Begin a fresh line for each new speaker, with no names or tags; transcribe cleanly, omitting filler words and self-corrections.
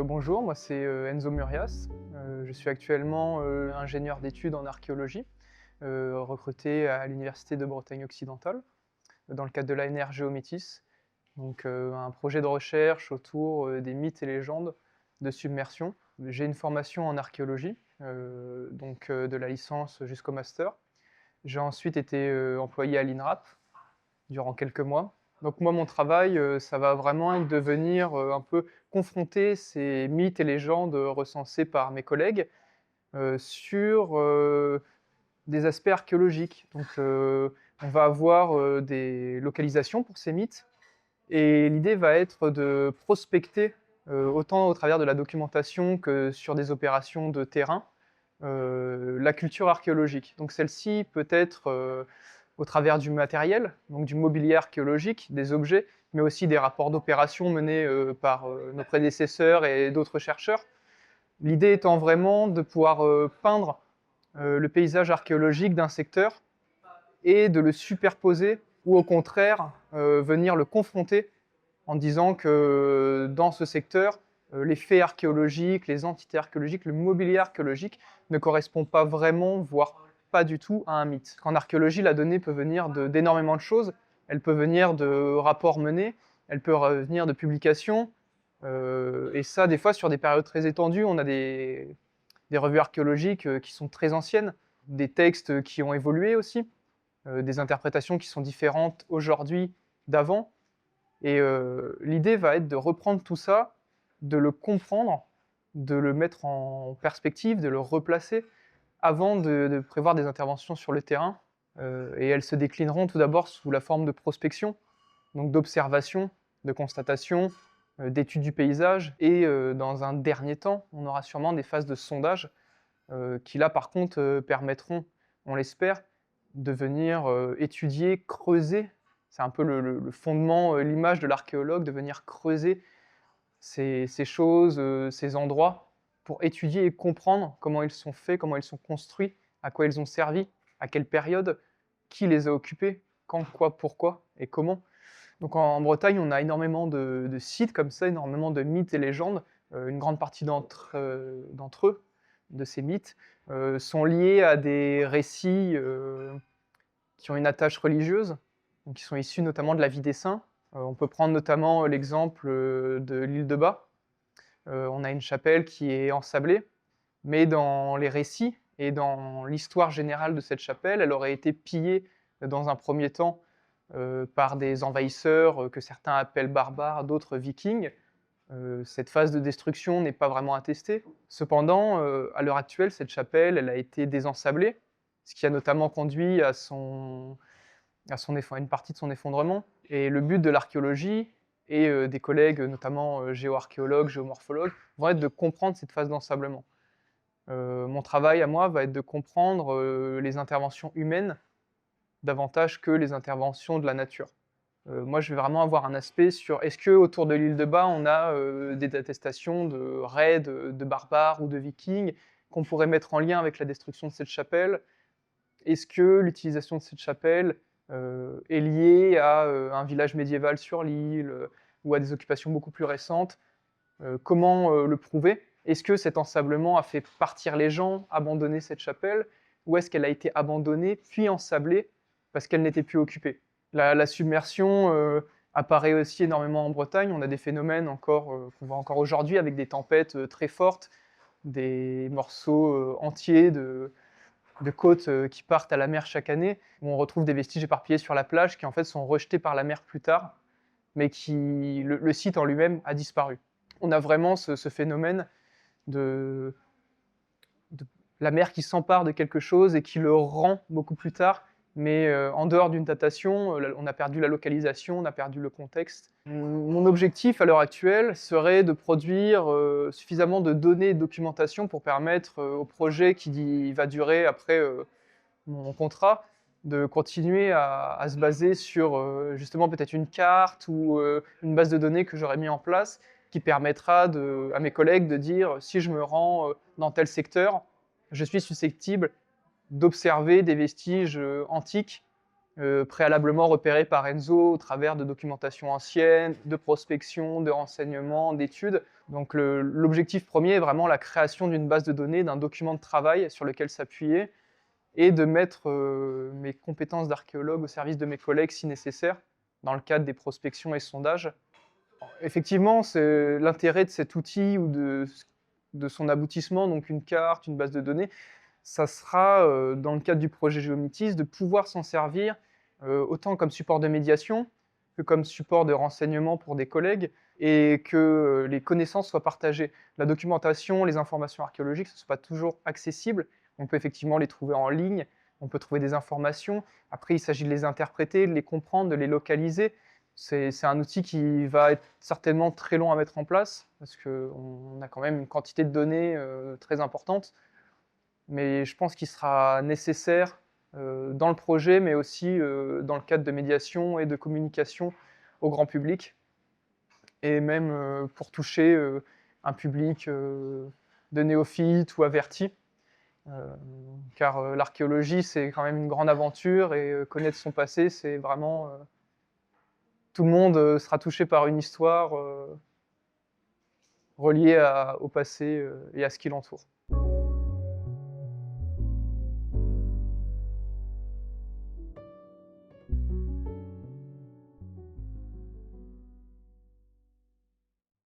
Bonjour, moi c'est Enzo Murias. Je suis actuellement ingénieur d'études en archéologie, recruté à l'Université de Bretagne occidentale, dans le cadre de l'ANR Géométis. Donc un projet de recherche autour des mythes et légendes de submersion. J'ai une formation en archéologie, de la licence jusqu'au master. J'ai ensuite été employé à l'INRAP durant quelques mois. Donc moi, mon travail, ça va vraiment être de venir un peu confronter ces mythes et légendes recensés par mes collègues sur des aspects archéologiques. Donc on va avoir des localisations pour ces mythes et l'idée va être de prospecter autant au travers de la documentation que sur des opérations de terrain la culture archéologique. Donc celle-ci peut être au travers du matériel, donc du mobilier archéologique, des objets, mais aussi des rapports d'opération menés par nos prédécesseurs et d'autres chercheurs. L'idée étant vraiment de pouvoir peindre le paysage archéologique d'un secteur et de le superposer, ou au contraire, venir le confronter en disant que dans ce secteur, les faits archéologiques, les entités archéologiques, le mobilier archéologique ne correspond pas vraiment, voire pas du tout, à un mythe. En archéologie, la donnée peut venir d'énormément de choses. Elle peut venir de rapports menés, elle peut venir de publications, et ça, des fois, sur des périodes très étendues, on a des revues archéologiques qui sont très anciennes, des textes qui ont évolué aussi, des interprétations qui sont différentes aujourd'hui d'avant. Et l'idée va être de reprendre tout ça, de le comprendre, de le mettre en perspective, de le replacer, avant de prévoir des interventions sur le terrain. Et elles se déclineront tout d'abord sous la forme de prospection, donc d'observation, de constatation, d'étude du paysage. Et dans un dernier temps, on aura sûrement des phases de sondage qui là par contre permettront, on l'espère, de venir étudier, creuser. C'est un peu le fondement, l'image de l'archéologue, de venir creuser ces choses, ces endroits, pour étudier et comprendre comment ils sont faits, comment ils sont construits, à quoi ils ont servi, à quelle période, qui les a occupés, quand, quoi, pourquoi et comment. Donc en Bretagne, on a énormément de sites comme ça, énormément de mythes et légendes. Une grande partie d'entre eux, de ces mythes, sont liés à des récits qui ont une attache religieuse, donc qui sont issus notamment de la vie des saints. On peut prendre notamment l'exemple de l'île de Bas. On a une chapelle qui est ensablée, mais dans les récits et dans l'histoire générale de cette chapelle, elle aurait été pillée dans un premier temps par des envahisseurs que certains appellent barbares, d'autres vikings. Cette phase de destruction n'est pas vraiment attestée. Cependant, à l'heure actuelle, cette chapelle, elle a été désensablée, ce qui a notamment conduit à une partie de son effondrement. Et le but de l'archéologie et des collègues, notamment géoarchéologues, géomorphologues, vont être de comprendre cette phase d'ensablement. Mon travail à moi va être de comprendre les interventions humaines davantage que les interventions de la nature. Moi, je vais vraiment avoir un aspect sur est-ce que autour de l'île de Bas, on a des attestations de raids de barbares ou de vikings qu'on pourrait mettre en lien avec la destruction de cette chapelle? Est-ce que l'utilisation de cette chapelle est liée à un village médiéval sur l'île ou à des occupations beaucoup plus récentes? Comment le prouver? Est-ce que cet ensablement a fait partir les gens, abandonner cette chapelle, ou est-ce qu'elle a été abandonnée puis ensablée parce qu'elle n'était plus occupée? La submersion apparaît aussi énormément en Bretagne. On a des phénomènes qu'on voit encore aujourd'hui avec des tempêtes très fortes, des morceaux entiers de côtes qui partent à la mer chaque année, où on retrouve des vestiges éparpillés sur la plage qui en fait sont rejetés par la mer plus tard, mais le site en lui-même a disparu. On a vraiment ce phénomène de la mer qui s'empare de quelque chose et qui le rend beaucoup plus tard, mais en dehors d'une datation, on a perdu la localisation, on a perdu le contexte. Mon objectif à l'heure actuelle serait de produire suffisamment de données et de documentation pour permettre au projet qui va durer après mon contrat de continuer à se baser sur justement peut-être une carte ou une base de données que j'aurais mis en place qui permettra à mes collègues de dire si je me rends dans tel secteur, je suis susceptible d'observer des vestiges antiques préalablement repérés par Enzo au travers de documentation ancienne, de prospection, de renseignements, d'études. Donc l'objectif premier est vraiment la création d'une base de données, d'un document de travail sur lequel s'appuyer et de mettre mes compétences d'archéologue au service de mes collègues si nécessaire, dans le cadre des prospections et sondages. Effectivement, c'est l'intérêt de cet outil ou de son aboutissement, donc une carte, une base de données, ça sera, dans le cadre du projet Geométis, de pouvoir s'en servir autant comme support de médiation que comme support de renseignement pour des collègues et que les connaissances soient partagées. La documentation, les informations archéologiques, ce ne sont pas toujours accessibles. On peut effectivement les trouver en ligne, on peut trouver des informations. Après, il s'agit de les interpréter, de les comprendre, de les localiser. C'est un outil qui va être certainement très long à mettre en place parce qu'on a quand même une quantité de données très importante. Mais je pense qu'il sera nécessaire dans le projet, mais aussi dans le cadre de médiation et de communication au grand public, et même pour toucher un public de néophytes ou avertis, car l'archéologie, c'est quand même une grande aventure, et connaître son passé, c'est vraiment... tout le monde sera touché par une histoire reliée au passé et à ce qui l'entoure.